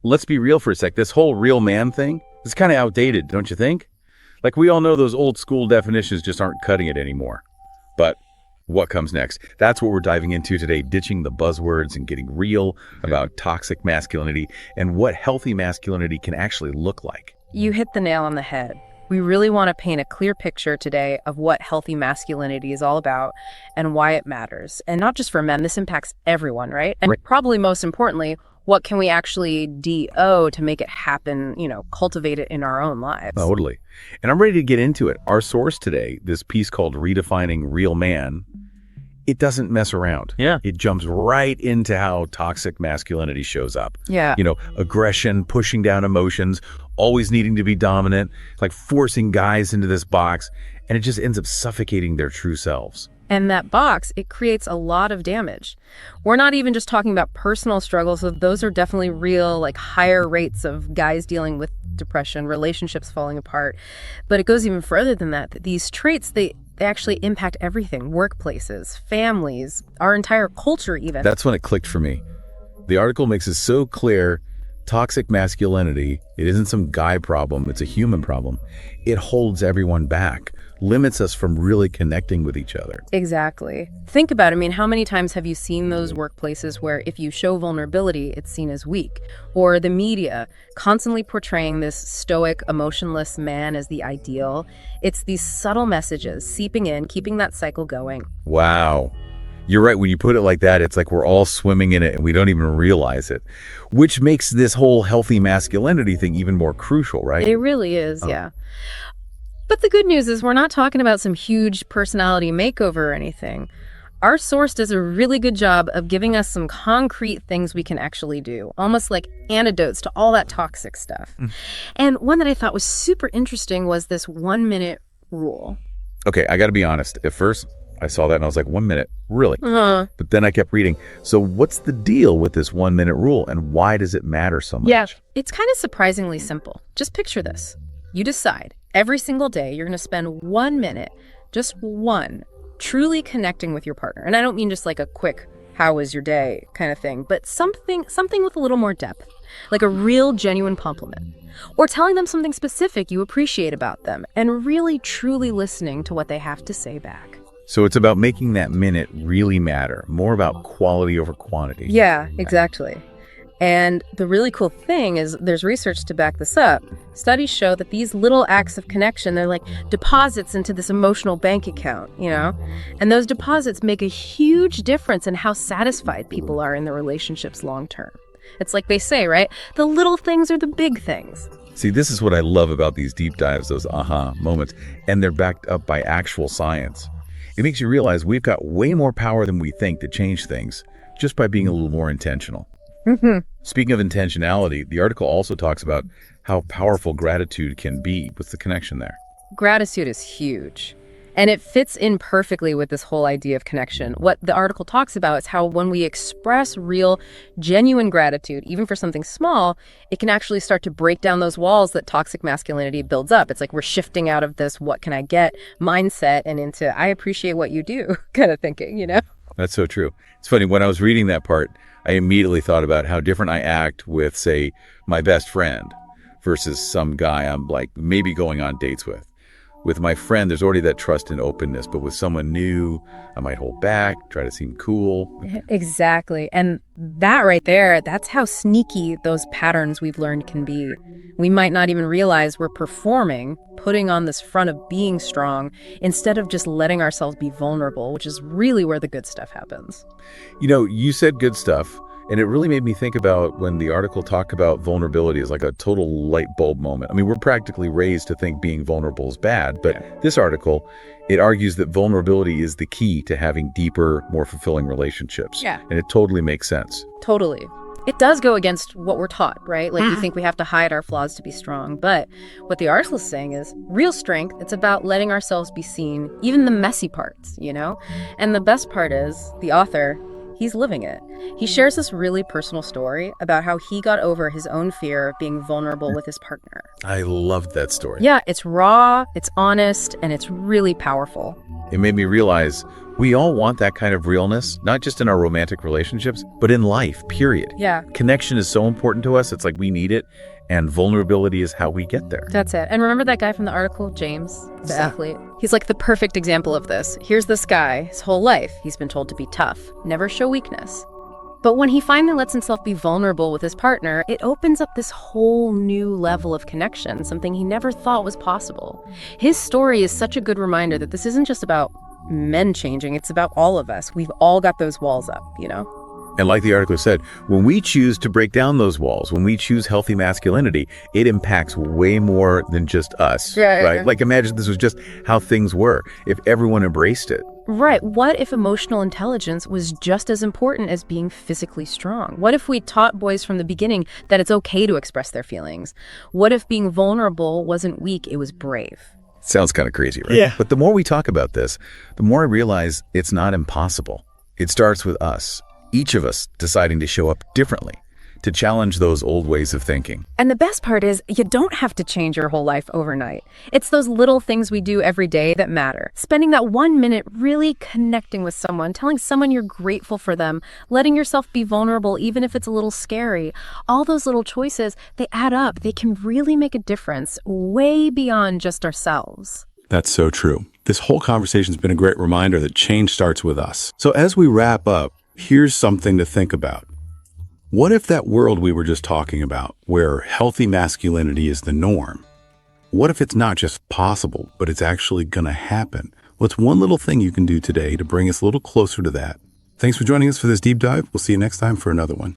Let's be real for a sec. This whole real man thing is kind of outdated, don't you think? Like, we all know those old school definitions just aren't cutting it anymore. But what comes next? That's what we're diving into today, ditching the buzzwords and getting real about toxic masculinity and what healthy masculinity can actually look like. You hit the nail on the head. We really want to paint a clear picture today of what healthy masculinity is all about and why it matters. And not just for men, this impacts everyone, right? And probably most importantly, what can we actually do to make it happen, cultivate it in our own lives? Totally. And I'm ready to get into it. Our source today, this piece called Redefining Real Man, it doesn't mess around. Yeah. It jumps right into how toxic masculinity shows up. Yeah. Aggression, pushing down emotions, always needing to be dominant, like forcing guys into this box, and it just ends up suffocating their true selves. And that box, it creates a lot of damage. We're not even just talking about personal struggles. So those are definitely real, like higher rates of guys dealing with depression, relationships falling apart. But it goes even further than that. These traits, they actually impact everything: workplaces, families, our entire culture even. That's when it clicked for me. The article makes it so clear. Toxic masculinity, it isn't some guy problem, it's a human problem. It holds everyone back, limits us from really connecting with each other. Exactly. Think about it. I mean, how many times have you seen those workplaces where if you show vulnerability, it's seen as weak? Or the media constantly portraying this stoic, emotionless man as the ideal. It's these subtle messages seeping in, keeping that cycle going. Wow. You're right. When you put it like that, it's like we're all swimming in it and we don't even realize it, which makes this whole healthy masculinity thing even more crucial, right? It really is, yeah. But the good news is we're not talking about some huge personality makeover or anything. Our source does a really good job of giving us some concrete things we can actually do, almost like antidotes to all that toxic stuff. And one that I thought was super interesting was this 1-minute rule. Okay, I got to be honest. At first, I saw that and I was like, 1 minute, really? But then I kept reading. So what's the deal with this 1 minute rule and why does it matter so much? Yeah, it's kind of surprisingly simple. Just picture this. You decide every single day you're going to spend 1 minute, just one, truly connecting with your partner. And I don't mean just like a quick, how was your day kind of thing, but something with a little more depth, like a real genuine compliment. Or telling them something specific you appreciate about them and really truly listening to what they have to say back. So it's about making that minute really matter, more about quality over quantity. Yeah, exactly. And the really cool thing is there's research to back this up. Studies show that these little acts of connection, they're like deposits into this emotional bank account, And those deposits make a huge difference in how satisfied people are in their relationships long term. It's like they say, right? The little things are the big things. See, this is what I love about these deep dives, those aha moments, and they're backed up by actual science. It makes you realize we've got way more power than we think to change things just by being a little more intentional. Speaking of intentionality, the article also talks about how powerful gratitude can be. What's the connection there? Gratitude is huge. And it fits in perfectly with this whole idea of connection. What the article talks about is how when we express real, genuine gratitude, even for something small, it can actually start to break down those walls that toxic masculinity builds up. It's like we're shifting out of this what can I get mindset and into I appreciate what you do kind of thinking, That's so true. It's funny, when I was reading that part, I immediately thought about how different I act with, say, my best friend versus some guy I'm like maybe going on dates with. With my friend, there's already that trust and openness, but with someone new, I might hold back, try to seem cool. Exactly. And that right there, that's how sneaky those patterns we've learned can be. We might not even realize we're performing, putting on this front of being strong, instead of just letting ourselves be vulnerable, which is really where the good stuff happens. You said good stuff. And it really made me think about when the article talked about vulnerability as like a total light bulb moment. I mean, we're practically raised to think being vulnerable is bad, but this article, it argues that vulnerability is the key to having deeper, more fulfilling relationships. Yeah. And it totally makes sense. Totally. It does go against what we're taught, right? Like, you think we have to hide our flaws to be strong. But what the article is saying is real strength, it's about letting ourselves be seen, even the messy parts, And the best part is, the author, He's living it. He shares this really personal story about how he got over his own fear of being vulnerable with his partner. I loved that story. Yeah, it's raw, it's honest, and it's really powerful. It made me realize we all want that kind of realness, not just in our romantic relationships, but in life, period. Yeah. Connection is so important to us. It's like we need it. And vulnerability is how we get there. That's it. And remember that guy from the article, James, the athlete? He's like the perfect example of this. Here's this guy, his whole life, he's been told to be tough, never show weakness. But when he finally lets himself be vulnerable with his partner, it opens up this whole new level of connection, something he never thought was possible. His story is such a good reminder that this isn't just about men changing, it's about all of us. We've all got those walls up, you know? And like the article said, when we choose to break down those walls, when we choose healthy masculinity, it impacts way more than just us, right? Yeah. Like imagine this was just how things were, if everyone embraced it. Right. What if emotional intelligence was just as important as being physically strong? What if we taught boys from the beginning that it's okay to express their feelings? What if being vulnerable wasn't weak, it was brave? Sounds kind of crazy, right? Yeah. But the more we talk about this, the more I realize it's not impossible. It starts with us. Each of us deciding to show up differently, to challenge those old ways of thinking. And the best part is you don't have to change your whole life overnight. It's those little things we do every day that matter. Spending that 1 minute really connecting with someone, telling someone you're grateful for them, letting yourself be vulnerable even if it's a little scary. All those little choices, they add up. They can really make a difference way beyond just ourselves. That's so true. This whole conversation's been a great reminder that change starts with us. So as we wrap up, here's something to think about. What if that world we were just talking about, where healthy masculinity is the norm, what if it's not just possible, but it's actually going to happen? What's one little thing you can do today to bring us a little closer to that? Thanks for joining us for this deep dive. We'll see you next time for another one.